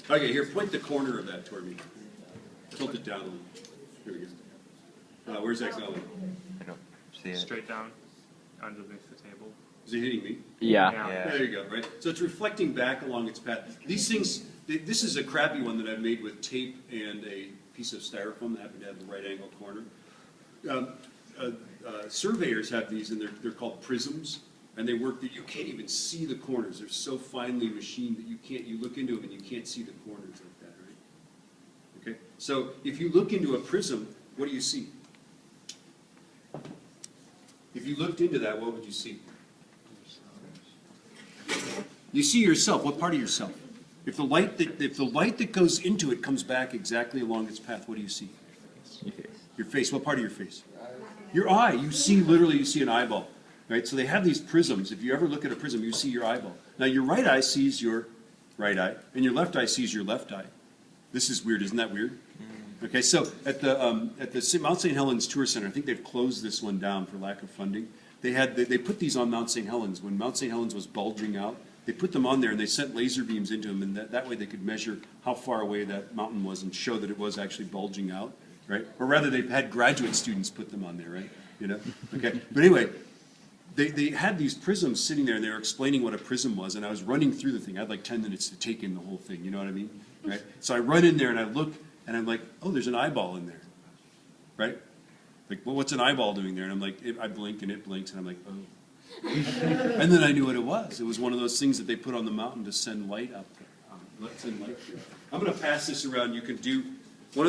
Okay, here, point the corner of that toward me. Tilt it down a little. Here we go. Where's that going? I don't see it. Straight down underneath the table. Is it hitting me? Yeah. Yeah. There you go, right? So it's reflecting back along its path. These things, this is a crappy one that I've made with tape and a piece of styrofoam that happened to have the right angle corner. Surveyors have these, and they're called prisms, and they work that you can't even see the corners. They're so finely machined that you look into them and you can't see the corners like that, right? Okay? So if you look into a prism, what do you see? If you looked into that, what would you see? You see yourself. What part of yourself? If the light that goes into it comes back exactly along its path, what do you see? Your face. What part of your face? Your eye. You see, literally, you see an eyeball. Right? So they have these prisms. If you ever look at a prism, you see your eyeball. Now, your right eye sees your right eye, and your left eye sees your left eye. This is weird. Isn't that weird? Okay, so at the Mount St. Helens Tour Center, I think they've closed this one down for lack of funding. They put these on Mount St. Helens. When Mount St. Helens was bulging out, they put them on there, and they sent laser beams into them, and that way they could measure how far away that mountain was and show that it was actually bulging out, right? Or rather, they've had graduate students put them on there, right? You know? Okay, but anyway, they had these prisms sitting there, and they were explaining what a prism was, and I was running through the thing. I had like 10 minutes to take in the whole thing, you know what I mean? Right? So I run in there, and I look, and I'm like, oh, there's an eyeball in there, right? Like, well, what's an eyeball doing there? And I'm like, I blink, and it blinks, and I'm like, oh. And then I knew what it was. It was one of those things that they put on the mountain to send light up there. Let's send light there. I'm going to pass this around. You can do one of the